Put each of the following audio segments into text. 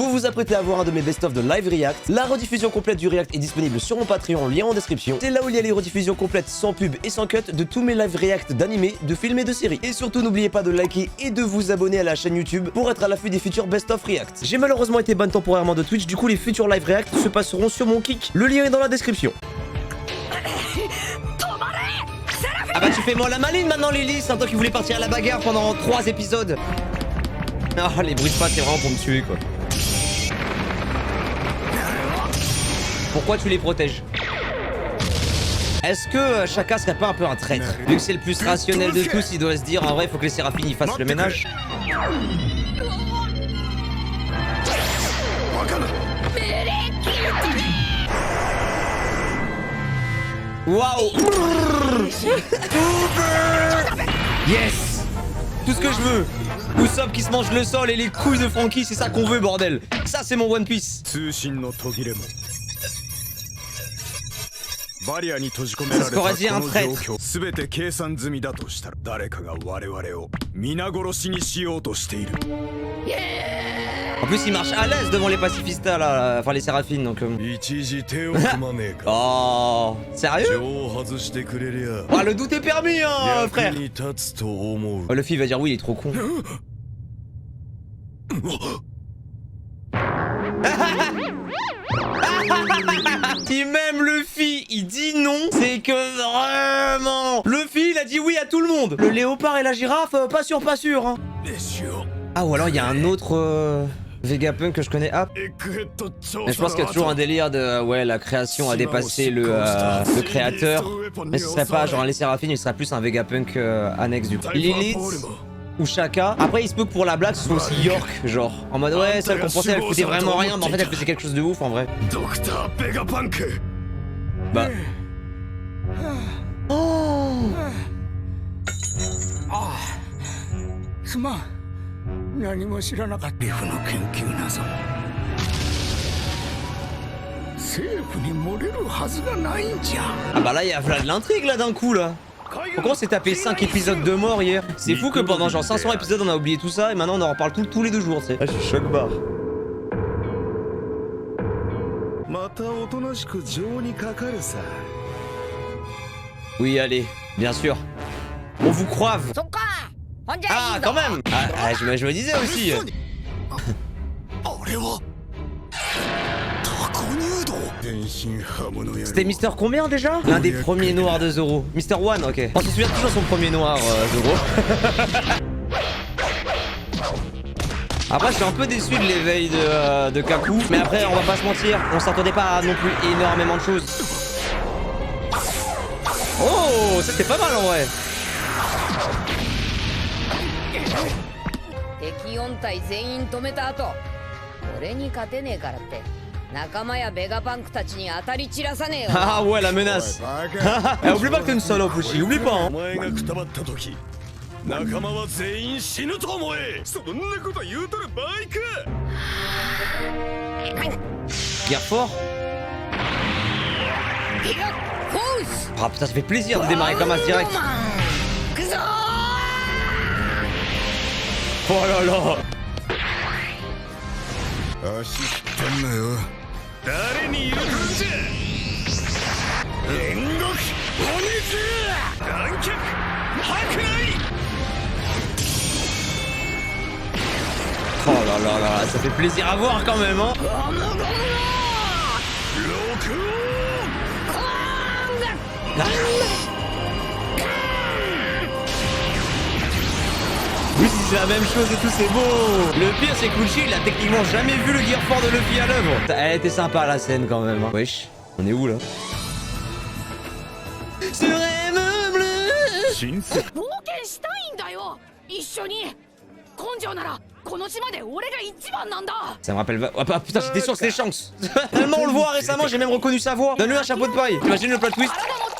Vous vous apprêtez à voir un de mes best-of de live react. La rediffusion complète du react est disponible sur mon Patreon, lien en description. C'est là où il y a les rediffusions complètes sans pub et sans cut de tous mes live react d'animés, de films et de séries. Et surtout n'oubliez pas de liker et de vous abonner à la chaîne YouTube pour être à l'affût des futurs best-of react. J'ai malheureusement été ban temporairement de Twitch, du coup les futurs live react se passeront sur mon kick. Le lien est dans la description. Ah bah tu fais moi la maline maintenant Lily, c'est un toi qui voulais partir à la bagarre pendant 3 épisodes. Ah les bruits de pas c'est vraiment pour me tuer quoi. Pourquoi tu les protèges? Est-ce que Shaka serait pas un peu un traître? Vu que c'est le plus rationnel de tous, il doit se dire en vrai il faut que les Séraphines y fassent le ménage. Waouh. Yes. Tout ce que je veux. Usopp qui se mange le sol et les couilles de Franky, c'est ça qu'on veut bordel. Ça c'est mon One Piece. C'est ce qu'aurait dit un traître. En plus il marche à l'aise devant les pacifistas là, enfin les Séraphines donc Oh, sérieux? Ah le doute est permis hein frère. Oh, Luffy va dire oui il est trop con. Si même Luffy il dit non, c'est que vraiment Luffy il a dit oui à tout le monde. Le léopard et la girafe, pas sûr hein. Ah ou alors il y a un autre Vegapunk que je connais. Ah. Mais je pense qu'il y a toujours un délire de ouais la création a dépassé le créateur. Mais ce serait pas genre les Séraphines, il serait plus un Vegapunk annexe du coup. Lilith ou Shaka. Après il se peut que pour la blague ce soit aussi York genre en mode ouais celle qu'on pensait elle foutait vraiment rien mais en fait elle faisait quelque chose de ouf en vrai. Bah. Oh. Ah bah là il y a de l'intrigue là d'un coup là. Pourquoi on s'est tapé 5 épisodes de mort hier? C'est fou que pendant genre 500 épisodes on a oublié tout ça et maintenant on en reparle tous les 2 jours tu sais. Ah je suis choc-barre. Oui allez, bien sûr. On vous croive. Ah quand même. Ah je me disais aussi. C'était Mister combien déjà? L'un des premiers noirs de Zoro. Mister One, ok. On se souvient toujours son premier noir, Zoro. Après je suis un peu déçu de l'éveil de Kaku. Mais après on va pas se mentir, on s'attendait pas à non plus énormément de choses. Oh, ça c'était pas mal en vrai. Ah ouais la menace. Eh, oublie pas que t'es une salope aussi, oublie pas hein. Guerre fort. Ah putain ça fait plaisir de démarrer comme as direct. Oh là là. Oh là là là, ça fait plaisir à voir quand même hein. Oui c'est la même chose et tout c'est beau. Le pire c'est que Lucci il a techniquement jamais vu le gear fort de Luffy à l'œuvre. Elle était sympa la scène quand même hein. Wesh, on est où là? Ce rêve bleu. Ça me rappelle... Ah bah, putain j'étais sûr que c'était Shanks. Tellement on le voit récemment j'ai même reconnu sa voix. Donne-lui un chapeau de paille. T'imagines le plot twist?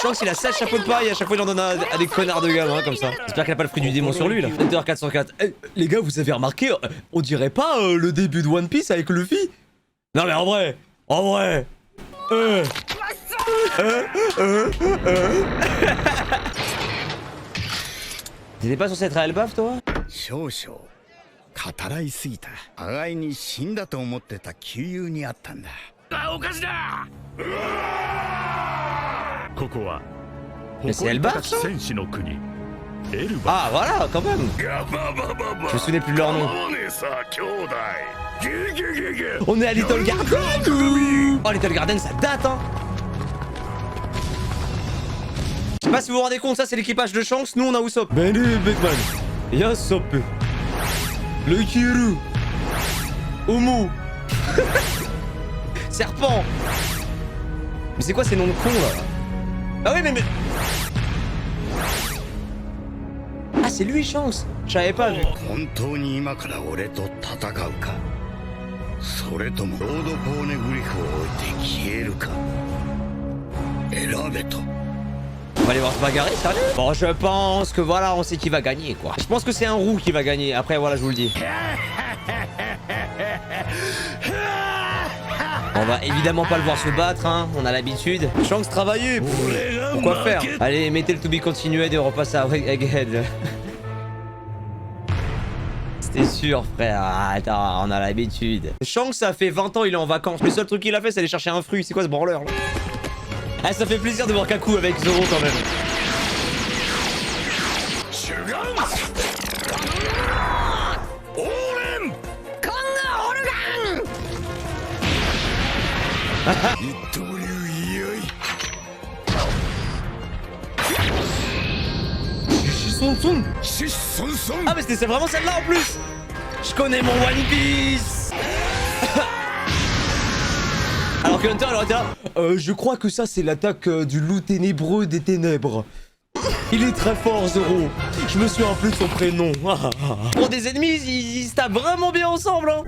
Shanks il a 16 chapeaux de paille et à chaque fois il en donne à des connards de gamins comme ça. J'espère qu'il a pas le fruit du démon sur lui là. Hunter 404. Les gars vous avez remarqué, on dirait pas le début de One Piece avec Luffy? Non mais en vrai. T'étais pas censé être à Elbaf toi? 語らいすぎた。互いに死んだと思ってた旧友に会ったんだ。おかしだ。ここは Mais c'est Elbaf, ça? 戦士の国エルバ。 Ah voilà, quand même. Je me souvenais plus de leur nom. On est à Little Garden. Oh, Little Garden, ça date, hein. Je sais pas si vous vous rendez compte, ça c'est l'équipage de Shanks, nous on a Usopp. Ben Batman. Yasop. Le Kiru. Omu. Serpent. Mais c'est quoi ces noms de cons là? Ah oui mais... Ah c'est lui Shanks. Je savais pas lui. 本当に今から俺と戦うか、それともロード・ポーネグリフを置いて消えるか、選べと。 On va aller voir se bagarrer, sérieux? Bon, je pense que voilà, on sait qui va gagner, quoi. Je pense que c'est un roux qui va gagner. Après, voilà, je vous le dis. On va évidemment pas le voir se battre, hein. On a l'habitude. Shanks travailler. Pourquoi faire? Allez, mettez le to be continued et on repasse à Egghead. C'était sûr, frère. Ah, attends, on a l'habitude. Shanks, ça fait 20 ans, il est en vacances. Le seul truc qu'il a fait, c'est aller chercher un fruit. C'est quoi ce branleur, là? Ah, ça fait plaisir de voir Kaku avec Zoro quand même. Ah mais c'est vraiment celle-là en plus. Je connais mon One Piece. Alors que Hunter il aurait été là. Je crois que ça c'est l'attaque du loup ténébreux des ténèbres. Il est très fort Zoro. Je me souviens plus de son prénom. Pour des ennemis, ils se tapent vraiment bien ensemble hein.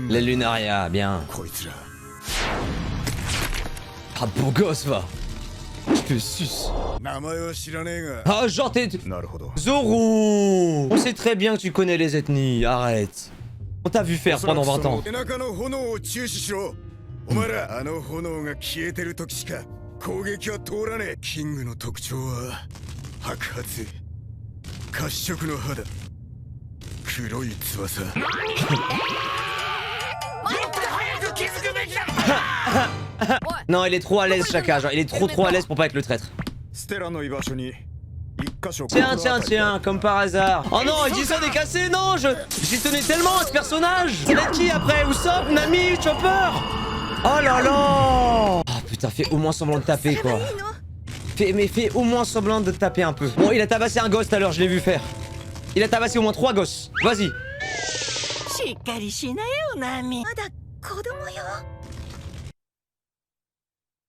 Les Lunaria, bien. Ah beau gosse va. Je te suce. Ah genre t'es... Zoro. On sait très bien que tu connais les ethnies, arrête. On t'a vu faire pendant 20 ans. 攻撃は通らねえ。キングの特徴は白髪、褐色の肌、黒い翼。もっと早く気づくべきだった。 Non, il est trop à l'aise Shaka, genre il est trop à l'aise pour pas être le traître. Tiens, comme par hasard. Oh non, il dit ça des cassés, non, j'y tenais tellement à ce personnage. Ça va être qui après? Usopp, Nami, Chopper? Oh là là. Oh putain, fais au moins semblant de taper quoi. Fais au moins semblant de taper un peu. Bon, il a tabassé un gosse tout à l'heure, je l'ai vu faire. Il a tabassé au moins 3 gosses. Vas-y.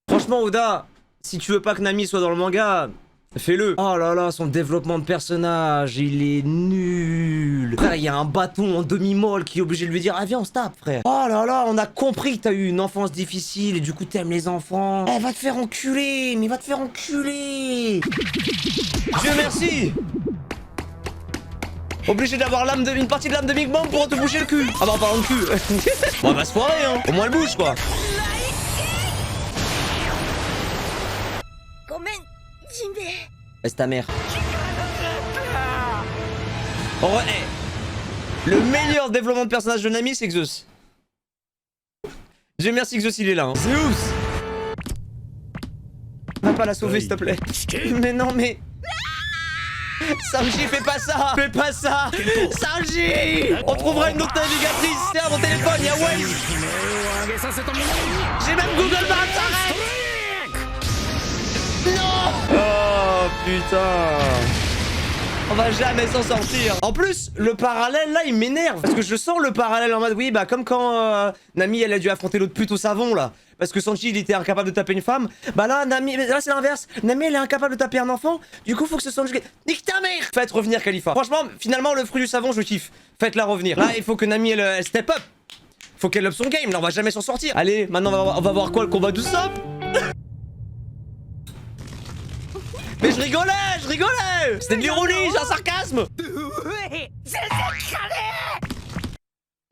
Franchement, Oda, si tu veux pas que Nami soit dans le manga, fais-le. Oh là là, son développement de personnage, il est nul. Frère, il y a un bâton en demi-molle qui est obligé de lui dire « Ah viens, on se tape, frère. » Oh là là, on a compris que t'as eu une enfance difficile et du coup t'aimes les enfants. Eh, va te faire enculer, mais va te faire enculer. Dieu merci. Obligé d'avoir une partie de l'âme de Big Bang pour te boucher le cul. Ah bah en parlant de cul. Bon, on va se foirer, hein. Au moins elle bouge, quoi. Laisse ta mère. Oh ouais. Le meilleur développement de personnage de Nami, c'est Zeus. Dieu merci que Zeus il est là. Hein. Zeus. Va pas la sauver s'il te plaît. Mais non mais... Sanji, fais pas ça. Fais pas ça. Sanji. On trouvera une autre navigatrice. Tiens, mon téléphone, y'a Waze. J'ai même Google Maps, arrête. Non. Oh putain. On va jamais s'en sortir. En plus, le parallèle là, il m'énerve. Parce que je sens le parallèle en mode, oui, bah comme quand Nami, elle a dû affronter l'autre pute au savon là. Parce que Sanji, il était incapable de taper une femme. Bah là, Nami, là c'est l'inverse. Nami, elle est incapable de taper un enfant. Du coup, faut que ce Sanji... Nique ta mère. Faites revenir Khalifa. Franchement, finalement, le fruit du savon, je kiffe. Faites-la revenir. Là, il faut que Nami, elle step up. Faut qu'elle up son game. Là, on va jamais s'en sortir. Allez, maintenant, on va voir quoi, le combat d'Usopp. Mais je rigolais. C'était de l'ironie, j'ai un sarcasme.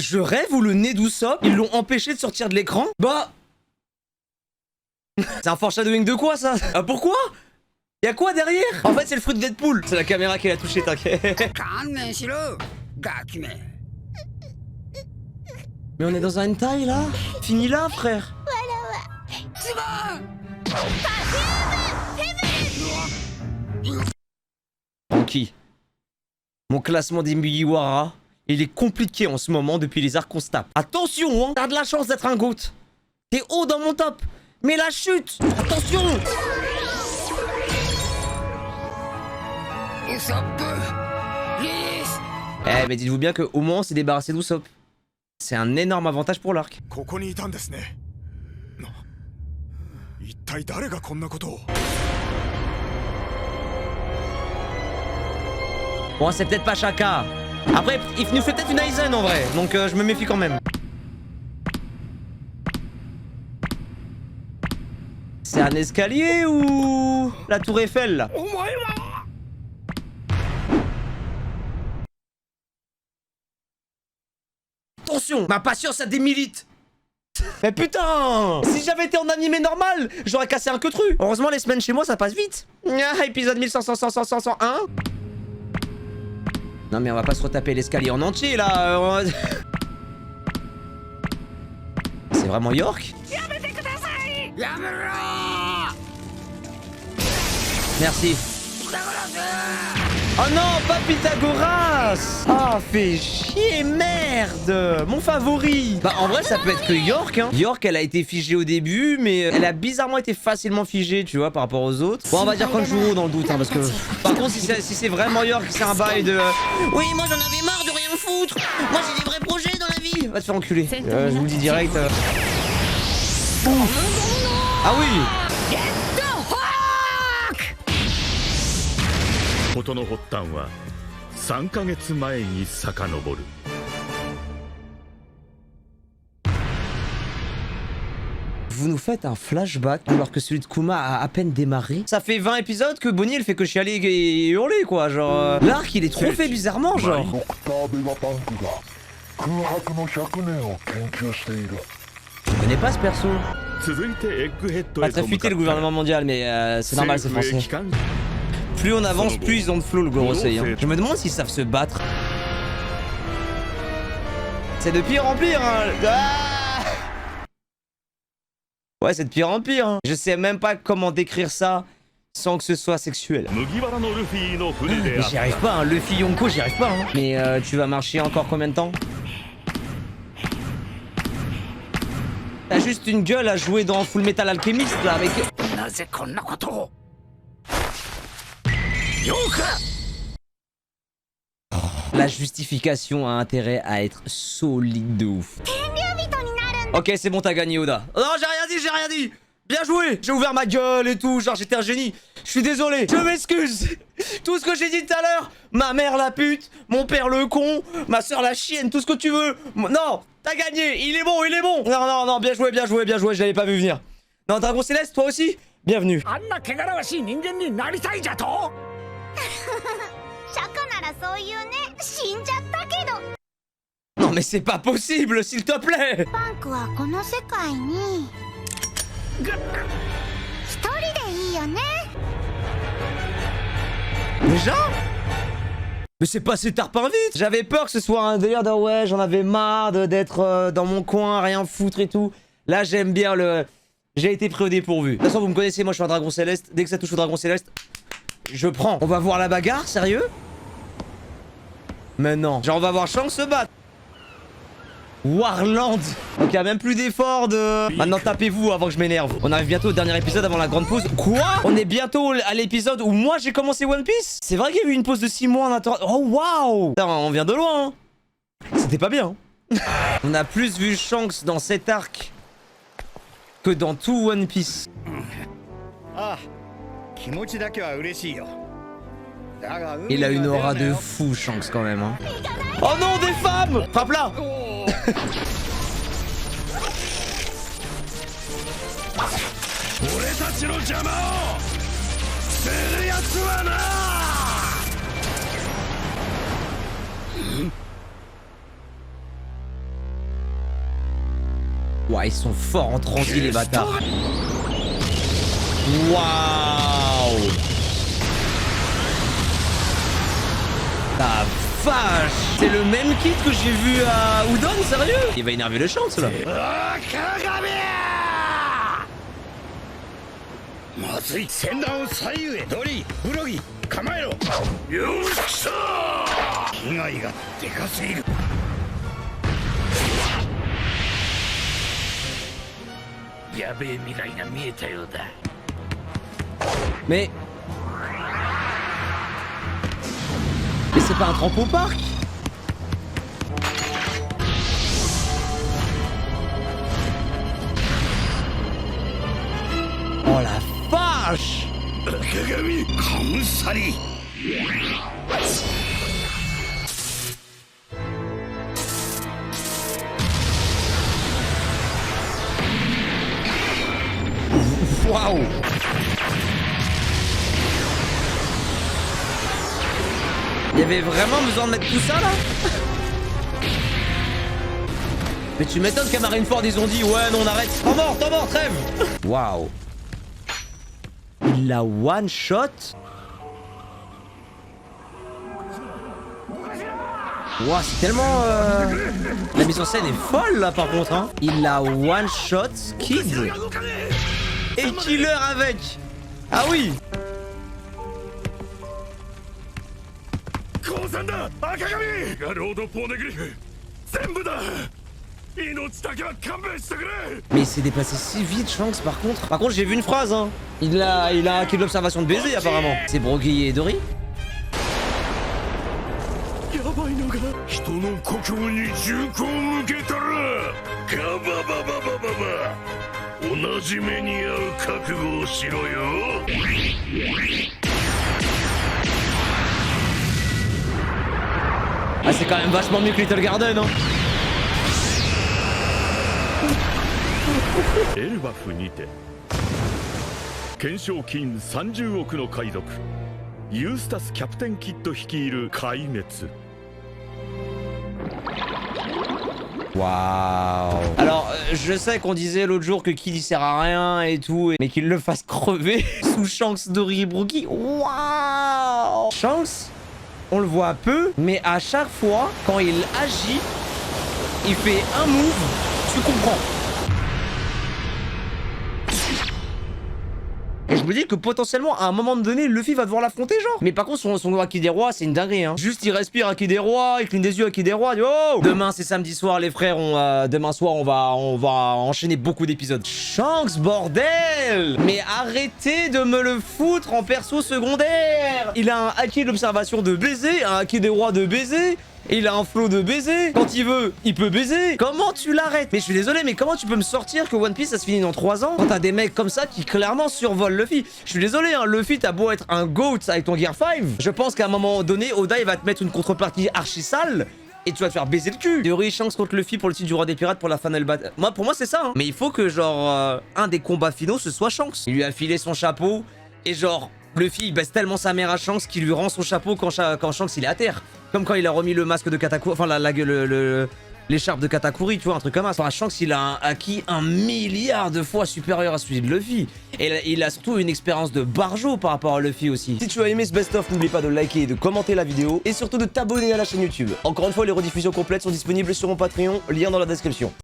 Je rêve où le nez d'Usopp, ils l'ont empêché de sortir de l'écran. Bah... C'est un foreshadowing de quoi, ça? Pourquoi? Y'a quoi derrière? En fait, c'est le fruit de Deadpool. C'est la caméra qui l'a touché, t'inquiète. Mais on est dans un hentai là? Fini là, frère. Tranquille. Mon classement des Mugiwara, il est compliqué en ce moment depuis les arcs qu'on se tape. Attention, hein, t'as de la chance d'être un GOAT. T'es haut dans mon top. Mais la chute, attention. Eh, mais dites-vous bien qu'au moins on s'est débarrassé d'Usopp. C'est un énorme avantage pour l'arc. Bon, c'est peut-être pas Shaka. Après, il nous fait peut-être une Aizen en vrai, donc je me méfie quand même. C'est un escalier ou la tour Eiffel là? Attention, ma patience a des milites. Mais putain, si j'avais été en animé normal, j'aurais cassé un queutru. Heureusement, les semaines chez moi, ça passe vite. Ah, épisode 1100. Non mais on va pas se retaper l'escalier en entier là. C'est vraiment York? Merci. Oh non, pas Pythagoras! Ah, fais chier, merde! Mon favori! Bah, en vrai, ça peut être que York, hein. York, elle a été figée au début, mais elle a bizarrement été facilement figée, tu vois, par rapport aux autres. Bon, on va dire Kanjuro dans le doute, hein, parce que... Par contre, si c'est vraiment York, c'est un bail de... Oui, moi, j'en avais marre de rien foutre! Moi, j'ai des vrais projets dans la vie! Va te faire enculer. Je vous le dis direct. Ah oui! 事の発端は3ヶ月前に遡る。Vous nous faites un flashback alors que celui de Kuma a à peine démarré. Ça fait 20 épisodes que Bonnie elle fait que chialer et hurler quoi, genre... L'arc il est trop fait bizarrement, genre... Je connais pas ce perso. Pas très futé le gouvernement mondial, mais c'est normal, c'est français. Plus on avance, plus ils ont de flow le Gorosei. Hein. Je me demande s'ils savent se battre. C'est de pire en pire, hein. Ah, ouais, c'est de pire en pire. Hein. Je sais même pas comment décrire ça sans que ce soit sexuel. J'y arrive pas, hein. Luffy Yonko, j'y arrive pas. Hein. Mais tu vas marcher encore combien de temps? T'as juste une gueule à jouer dans Full Metal Alchemist là avec... La justification a intérêt à être solide de ouf. Ok, c'est bon, t'as gagné, Oda. Non, j'ai rien dit. Bien joué. J'ai ouvert ma gueule et tout, genre j'étais un génie. Je suis désolé, je m'excuse. Tout ce que j'ai dit tout à l'heure, ma mère la pute, mon père le con, ma soeur la chienne, tout ce que tu veux. Non, t'as gagné, il est bon. Non, bien joué, je l'avais pas vu venir. Non, Dragon Céleste, toi aussi, bienvenue. Non mais c'est pas possible, s'il te plaît. Déjà? Mais c'est passé tarpin vite. J'avais peur que ce soit un délire de ouais, j'en avais marre d'être dans mon coin, rien foutre et tout. Là j'aime bien le... J'ai été pris au dépourvu. De toute façon vous me connaissez, moi je suis un Dragon Céleste. Dès que ça touche au Dragon Céleste, je prends. On va voir la bagarre, sérieux? Mais non. Genre on va voir Shanks se battre. Warland. Donc y a même plus d'effort de... Maintenant tapez-vous avant que je m'énerve. On arrive bientôt au dernier épisode avant la grande pause. Quoi? On est bientôt à l'épisode où moi j'ai commencé One Piece? C'est vrai qu'il y a eu une pause de 6 mois en attendant. Oh waouh! On vient de loin hein. C'était pas bien hein. On a plus vu Shanks dans cet arc que dans tout One Piece. Il a une aura de fou, Shanks, quand même. Hein. Oh non, des femmes! Frappe là! Ouais, ils sont forts en transi, les bâtards. Waouh! La vache! C'est le même kit que j'ai vu à Udon, sérieux? Il va énerver le Shanks là. まずい戦団を左右へドリーブロギ構えろよし来た被害がでかすぎるやべえ未来が見えたようだ Mais c'est pas un trampo-park? Oh la vache! 鏡カムサリ Waouh! Il y avait vraiment besoin de mettre tout ça là? Mais tu m'étonnes qu'à Marineford ils ont dit ouais non on arrête. T'en mort, trêve! Waouh! Il l'a one shot? Waouh, c'est tellement la mise en scène est folle là par contre hein. Il l'a one shot Kid et Killer avec. Ah oui. 降参だ赤髪がロードポーネグリフ全部だ命だけは勘弁してくれ Mais il s'est déplacé si vite Shanks par contre. Par contre j'ai vu une phrase hein. Il a hacké de l'observation de baiser apparemment. C'est Brogy et Dory. やばいのが人の故郷に銃口を向けたらガババババババ同じ目に遭う覚悟をしろよ Ah c'est quand même vachement mieux que Little Garden hein. エルバフにて懸賞金30億の海賊ユースタスキャプテンキッド率いる壊滅 Waouh. Alors, je sais qu'on disait l'autre jour que Kid il sert à rien et tout, mais qu'il le fasse crever sous Shanks, Dory et Brogy. Waouh. Shanks, on le voit peu, mais à chaque fois, quand il agit, il fait un move, tu comprends. Et je me dis que potentiellement, à un moment donné, Luffy va devoir l'affronter, genre. Mais par contre, son Haki des Rois, c'est une dinguerie, hein. Juste, il respire Haki des Rois, il cligne des yeux Haki des Rois. Oh! Demain, c'est samedi soir, les frères. Demain soir, on va enchaîner beaucoup d'épisodes. Shanks, bordel! Mais arrêtez de me le foutre en perso secondaire! Il a un Haki d'observation de baiser, un Haki des Rois de baiser. Et il a un flow de baiser. Quand il veut, il peut baiser. Comment tu l'arrêtes? Mais je suis désolé, mais comment tu peux me sortir que One Piece ça se finit dans 3 ans quand t'as des mecs comme ça qui clairement survolent Luffy? Je suis désolé, hein, Luffy t'as beau être un GOAT avec ton Gear 5. Je pense qu'à un moment donné, Oda il va te mettre une contrepartie archi sale. Et tu vas te faire baiser le cul. Théorie Shanks contre Luffy pour le titre du roi des pirates pour la final battle. Pour moi c'est ça. Hein. Mais il faut que genre un des combats finaux ce soit Shanks. Il lui a filé son chapeau et genre Luffy il baisse tellement sa mère à Shanks qu'il lui rend son chapeau quand Shanks il est à terre. Comme quand il a remis le masque de Katakuri, enfin l'écharpe de Katakuri, tu vois, un truc comme ça. Enfin, Shanks il a un haki 1 milliard de fois supérieur à celui de Luffy. Et il a surtout une expérience de barjo par rapport à Luffy aussi. Si tu as aimé ce best-of, n'oublie pas de liker et de commenter la vidéo. Et surtout de t'abonner à la chaîne YouTube. Encore une fois, les rediffusions complètes sont disponibles sur mon Patreon, lien dans la description.